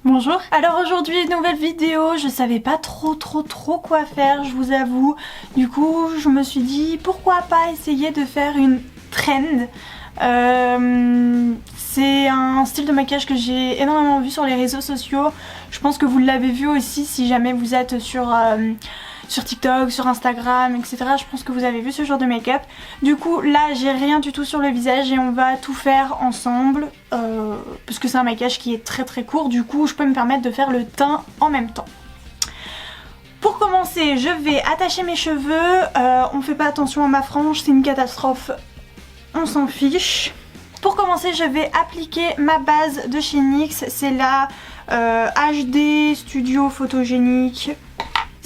Bonjour. Alors aujourd'hui, nouvelle vidéo, je savais pas trop quoi faire, je vous avoue. Du coup, je me suis dit pourquoi pas essayer de faire une trend. C'est un style de maquillage que j'ai énormément vu sur les réseaux sociaux. Je pense que vous l'avez vu aussi si jamais vous êtes sur TikTok, sur Instagram, etc. Je pense que vous avez vu ce genre de make-up. Du coup là j'ai rien du tout sur le visage et on va tout faire ensemble parce que c'est un maquillage qui est très court. Du coup je peux me permettre de faire le teint en même temps. Pour commencer je vais attacher mes cheveux. On fait pas attention à ma frange, c'est une catastrophe, on s'en fiche. Pour commencer je vais appliquer ma base de chez NYX, c'est la HD Studio Photogénique.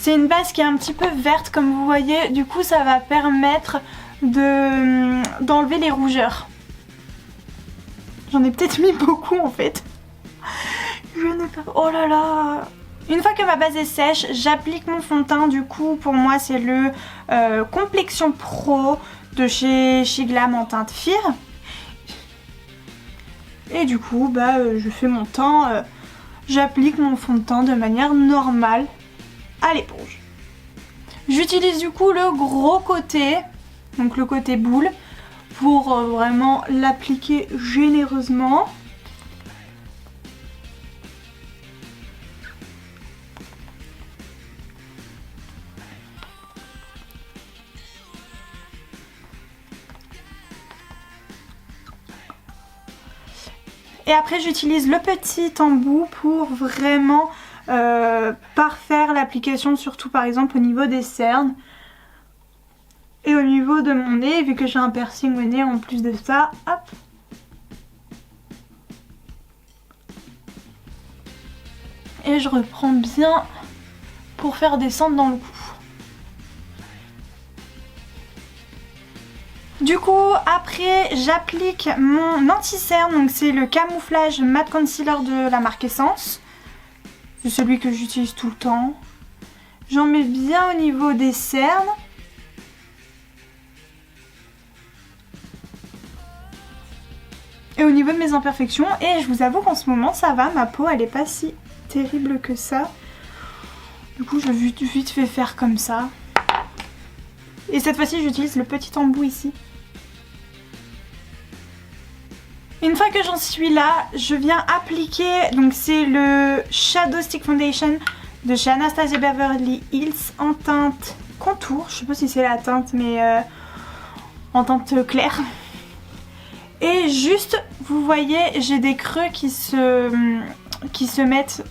C'est une base qui est un petit peu verte comme vous voyez, du coup ça va permettre d'enlever les rougeurs. J'en ai peut-être mis beaucoup en fait. Je n'ai pas... Oh là là. Une fois que ma base est sèche, j'applique mon fond de teint. Du coup pour moi c'est le Complexion Pro de chez Glam en teinte Fear. Et du coup je fais mon teint, j'applique mon fond de teint de manière normale à l'éponge. J'utilise du coup le gros côté, donc le côté boule, pour vraiment l'appliquer généreusement. Et après j'utilise le petit embout pour vraiment parfaire l'application, surtout par exemple au niveau des cernes et au niveau de mon nez, vu que j'ai un piercing au nez en plus de ça. Hop. Et je reprends bien pour faire descendre dans le cou. Du coup après j'applique mon anti-cerne, donc c'est le Camouflage Matte Concealer de la marque Essence. C'est celui que j'utilise tout le temps. J'en mets bien au niveau des cernes. Et au niveau de mes imperfections. Et je vous avoue qu'en ce moment ça va, ma peau elle est pas si terrible que ça. Du coup je vais vite fait faire comme ça. Et cette fois-ci j'utilise le petit embout ici. Une fois que j'en suis là, je viens appliquer, donc c'est le Shadow Stick Foundation de chez Anastasia Beverly Hills en teinte contour. Je sais pas si c'est la teinte, mais en teinte claire. Et juste, vous voyez, j'ai des creux qui se mettent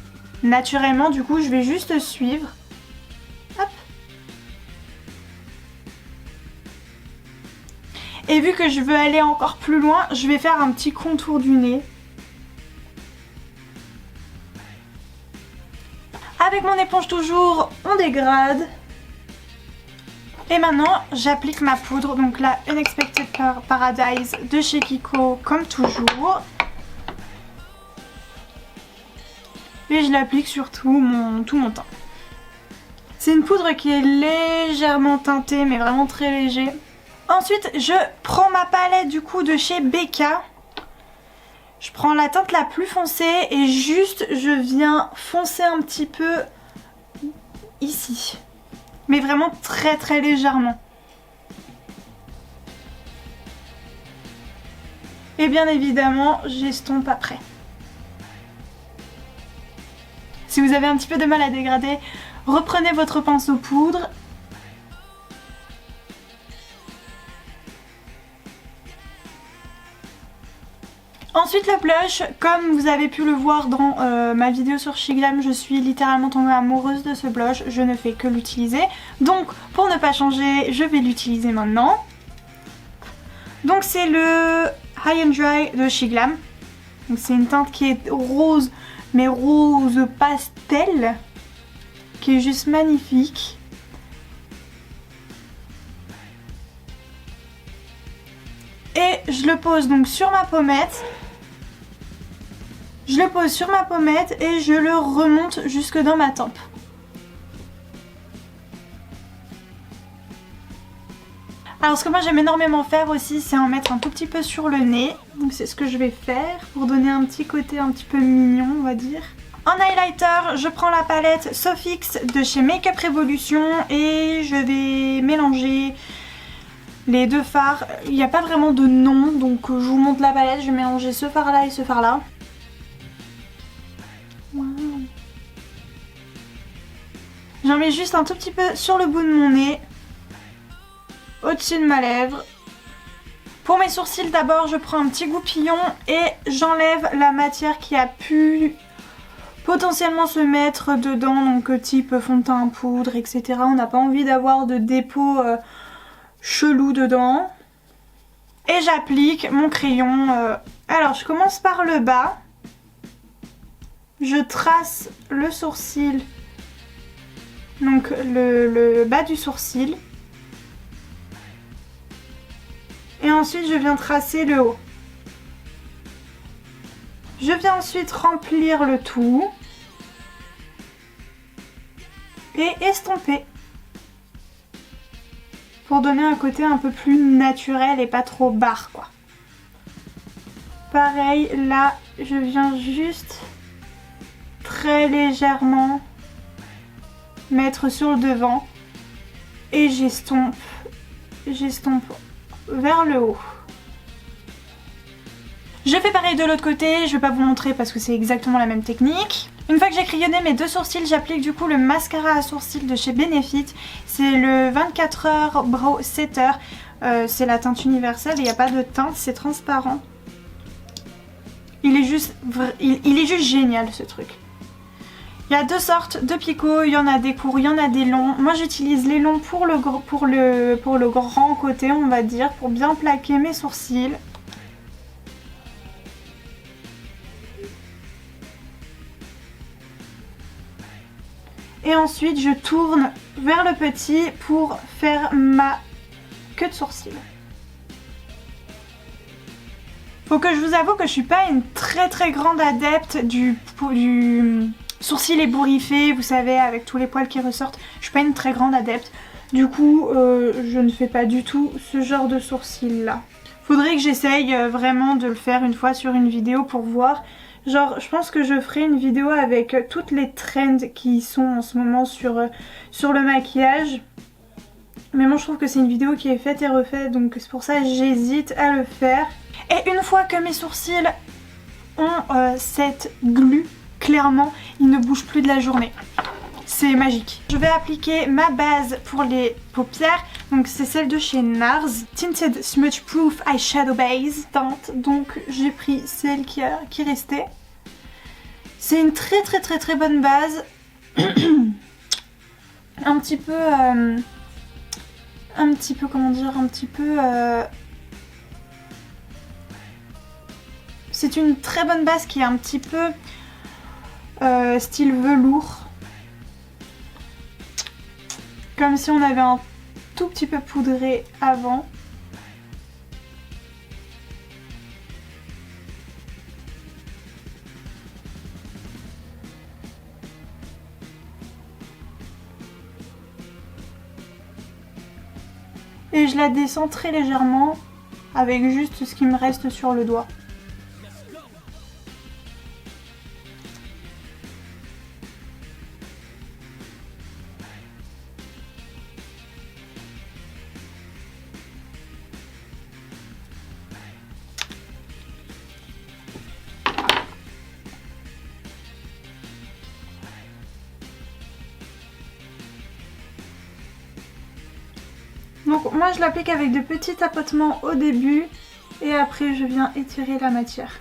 naturellement. Du coup, je vais juste suivre. Hop. Et vu que je veux aller encore plus loin, je vais faire un petit contour du nez. Avec mon éponge toujours, on dégrade. Et maintenant, j'applique ma poudre, donc la Unexpected Paradise de chez Kiko, comme toujours. Et je l'applique sur tout mon teint. C'est une poudre qui est légèrement teintée, mais vraiment très léger. Ensuite, je prends ma palette du coup de chez Becca. Je prends la teinte la plus foncée et juste je viens foncer un petit peu ici. Mais vraiment très légèrement. Et bien évidemment, j'estompe après. Si vous avez un petit peu de mal à dégrader, reprenez votre pinceau poudre. Ensuite le blush, comme vous avez pu le voir dans ma vidéo sur Shiglam, je suis littéralement tombée amoureuse de ce blush, je ne fais que l'utiliser. Donc pour ne pas changer, je vais l'utiliser maintenant. Donc c'est le High and Dry de Shiglam. Donc c'est une teinte qui est rose, mais rose pastel, qui est juste magnifique. Et je le pose donc sur ma pommette. Je le pose sur ma pommette et je le remonte jusque dans ma tempe. Alors ce que moi j'aime énormément faire aussi, c'est en mettre un tout petit peu sur le nez. Donc c'est ce que je vais faire pour donner un petit côté un petit peu mignon, on va dire. En highlighter, je prends la palette Sofix de chez Makeup Revolution et je vais mélanger les deux fards. Il n'y a pas vraiment de nom, donc je vous montre la palette. Je vais mélanger ce fard là et ce fard là. Wow. J'en mets juste un tout petit peu sur le bout de mon nez, au-dessus de ma lèvre. Pour mes sourcils, d'abord, je prends un petit goupillon et j'enlève la matière qui a pu potentiellement se mettre dedans, donc type fond de teint en poudre, etc. On n'a pas envie d'avoir de dépôts chelous dedans. Et j'applique mon crayon. Alors, je commence par le bas. Je trace le sourcil, donc le bas du sourcil. Et ensuite, je viens tracer le haut. Je viens ensuite remplir le tout et estomper pour donner un côté un peu plus naturel et pas trop barre quoi. Pareil, là, je viens juste très légèrement mettre sur le devant et j'estompe vers le haut. Je fais pareil de l'autre côté, je vais pas vous montrer parce que c'est exactement la même technique. Une fois que j'ai crayonné mes deux sourcils, j'applique du coup le mascara à sourcils de chez Benefit. C'est le 24 heures Brow Setter. C'est la teinte universelle, il n'y a pas de teinte, c'est transparent. Il est juste génial ce truc. Il y a deux sortes de picots, il y en a des courts, il y en a des longs. Moi j'utilise les longs pour le grand côté, on va dire, pour bien plaquer mes sourcils. Et ensuite je tourne vers le petit pour faire ma queue de sourcil. Faut que je vous avoue que je suis pas une très grande adepte du sourcil ébouriffé, vous savez, avec tous les poils qui ressortent. Je suis pas une très grande adepte. Du coup, je ne fais pas du tout ce genre de sourcil là. Faudrait que j'essaye vraiment de le faire une fois sur une vidéo pour voir. Genre, je pense que je ferai une vidéo avec toutes les trends qui sont en ce moment sur le maquillage. Mais moi, je trouve que c'est une vidéo qui est faite et refaite, donc c'est pour ça que j'hésite à le faire. Et une fois que mes sourcils ont cette glu, clairement, ils ne bougent plus de la journée. C'est magique. Je vais appliquer ma base pour les paupières. Donc c'est celle de chez NARS. Tinted Smudge Proof Eyeshadow Base teinte. Donc j'ai pris celle qui restait. C'est une très bonne base. un petit peu comment dire, c'est une très bonne base qui est un petit peu style velours. Comme si on avait un tout petit peu poudré avant. Et je la descends très légèrement avec juste ce qui me reste sur le doigt. Donc moi je l'applique avec de petits tapotements au début et après je viens étirer la matière.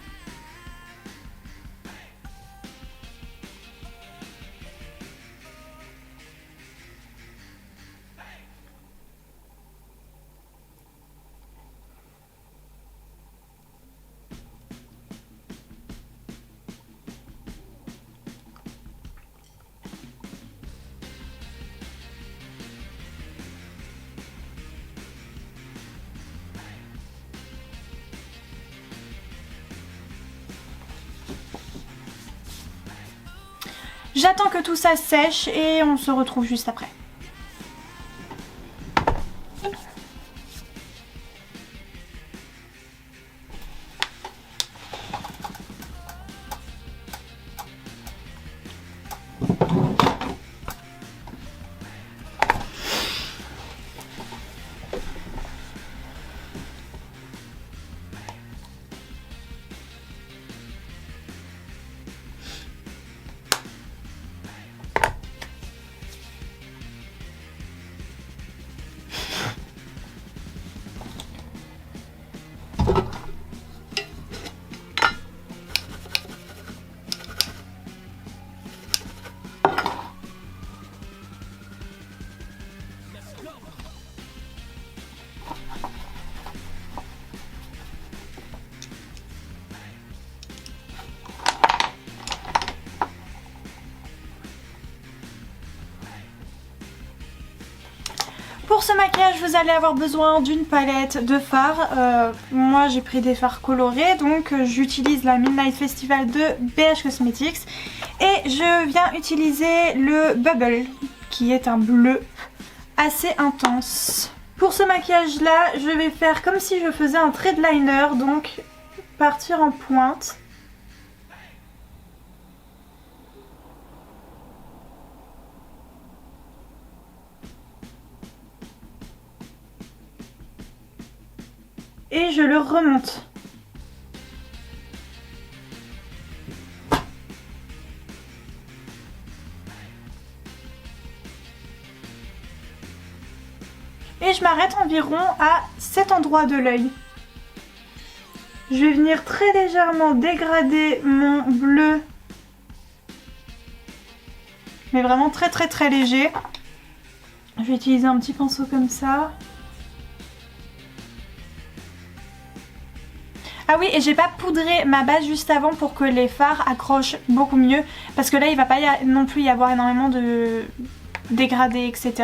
J'attends que tout ça sèche et on se retrouve juste après. Pour ce maquillage, vous allez avoir besoin d'une palette de fards. Moi, j'ai pris des fards colorés, donc j'utilise la Midnight Festival de BH Cosmetics. Et je viens utiliser le Bubble, qui est un bleu assez intense. Pour ce maquillage-là, je vais faire comme si je faisais un trait de liner, donc partir en pointe. Et je le remonte. Et je m'arrête environ à cet endroit de l'œil. Je vais venir très légèrement dégrader mon bleu. Mais vraiment très léger. Je vais utiliser un petit pinceau comme ça. Ah oui, et j'ai pas poudré ma base juste avant pour que les fards accrochent beaucoup mieux. Parce que là, il va pas non plus y avoir énormément de dégradés, etc.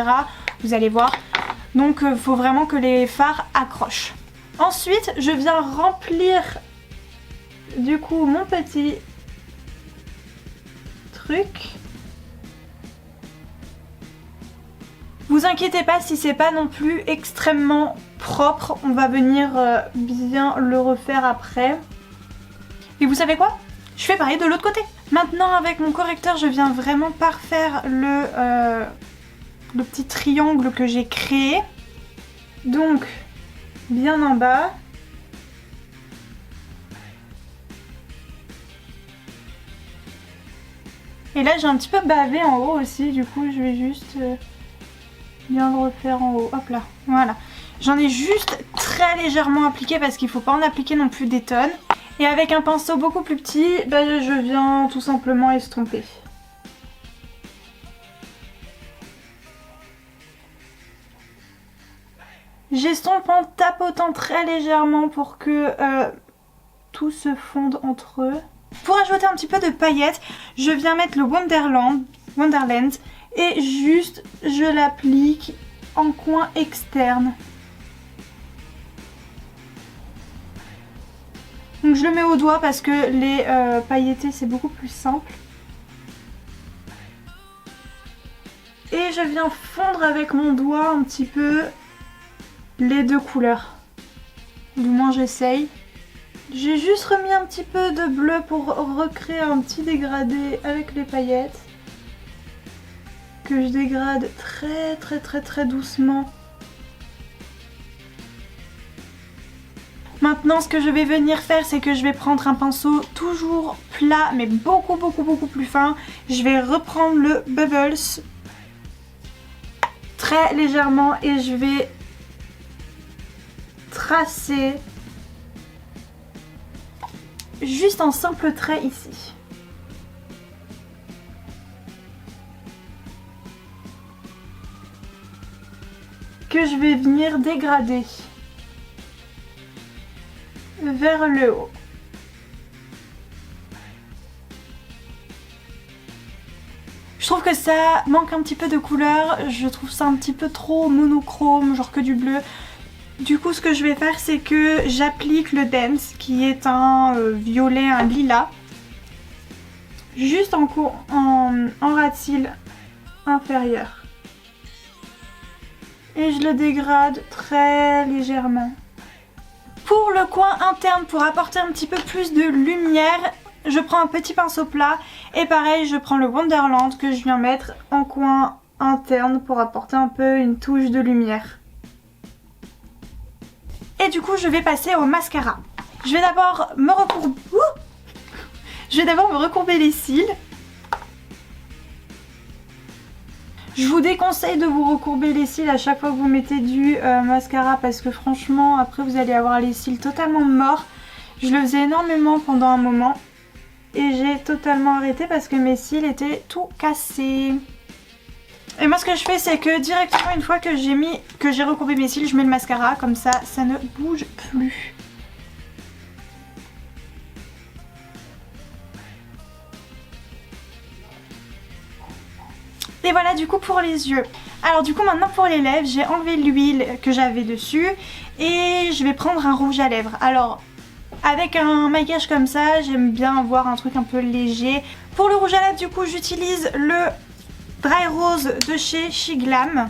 Vous allez voir. Donc, il faut vraiment que les fards accrochent. Ensuite, je viens remplir du coup mon petit truc. Vous inquiétez pas si c'est pas non plus extrêmement propre, on va venir bien le refaire après. Et vous savez quoi? Je fais pareil de l'autre côté. Maintenant avec mon correcteur, je viens vraiment parfaire le petit triangle que j'ai créé. Donc, bien en bas. Et là j'ai un petit peu bavé en haut aussi, du coup je vais juste bien le refaire en haut. Hop là, voilà. J'en ai juste très légèrement appliqué parce qu'il ne faut pas en appliquer non plus des tonnes. Et avec un pinceau beaucoup plus petit, je viens tout simplement estomper. J'estompe en tapotant très légèrement pour que tout se fonde entre eux. Pour ajouter un petit peu de paillettes, je viens mettre le Wonderland et juste je l'applique en coin externe. Donc je le mets au doigt parce que les pailletés c'est beaucoup plus simple. Et je viens fondre avec mon doigt un petit peu les deux couleurs. Du moins j'essaye. J'ai juste remis un petit peu de bleu pour recréer un petit dégradé avec les paillettes. Que je dégrade très doucement. Maintenant ce que je vais venir faire, c'est que je vais prendre un pinceau toujours plat mais beaucoup plus fin. Je vais reprendre le Bubbles très légèrement et je vais tracer juste un simple trait ici. Que je vais venir dégrader vers le haut. Je trouve que ça manque un petit peu de couleur, je trouve ça un petit peu trop monochrome, genre que du bleu. Du coup ce que je vais faire c'est que j'applique le Dance qui est un violet, un lilas. Juste en ras de cils inférieur. Et je le dégrade très légèrement. Pour le coin interne, pour apporter un petit peu plus de lumière, je prends un petit pinceau plat et pareil je prends le Wonderland que je viens mettre en coin interne pour apporter un peu une touche de lumière. Et du coup je vais passer au mascara. Je vais d'abord me recourber les cils. Je vous déconseille de vous recourber les cils à chaque fois que vous mettez du mascara parce que franchement après vous allez avoir les cils totalement morts. Je le faisais énormément pendant un moment et j'ai totalement arrêté parce que mes cils étaient tout cassés. Et moi ce que je fais c'est que directement une fois que j'ai recourbé mes cils, je mets le mascara comme ça ne bouge plus. Et voilà du coup pour les yeux. Alors du coup maintenant pour les lèvres, j'ai enlevé l'huile que j'avais dessus et je vais prendre un rouge à lèvres. Alors avec un maquillage comme ça, j'aime bien avoir un truc un peu léger. Pour le rouge à lèvres du coup j'utilise le Dry Rose de chez Shiglam.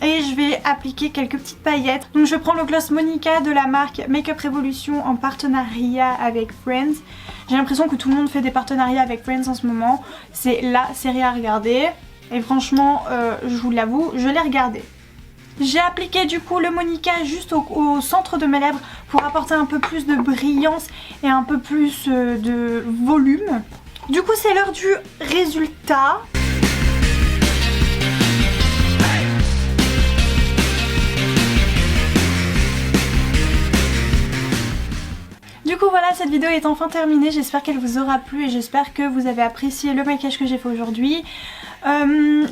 Et je vais appliquer quelques petites paillettes. Donc je prends le gloss Monica de la marque Makeup Revolution en partenariat avec Friends. J'ai l'impression que tout le monde fait des partenariats avec Friends en ce moment. C'est la série à regarder. Et franchement, je vous l'avoue, je l'ai regardé. J'ai appliqué du coup le Monica juste au centre de mes lèvres pour apporter un peu plus de brillance et un peu plus de volume. Du coup c'est l'heure du résultat. Du coup voilà, cette vidéo est enfin terminée, j'espère qu'elle vous aura plu et j'espère que vous avez apprécié le maquillage que j'ai fait aujourd'hui.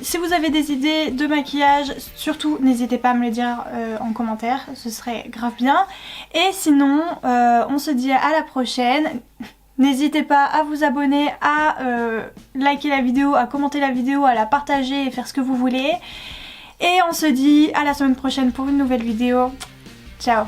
Si vous avez des idées de maquillage, surtout n'hésitez pas à me le dire en commentaire, ce serait grave bien. Et sinon, on se dit à la prochaine. N'hésitez pas à vous abonner, à liker la vidéo, à commenter la vidéo, à la partager et faire ce que vous voulez. Et on se dit à la semaine prochaine pour une nouvelle vidéo. Ciao!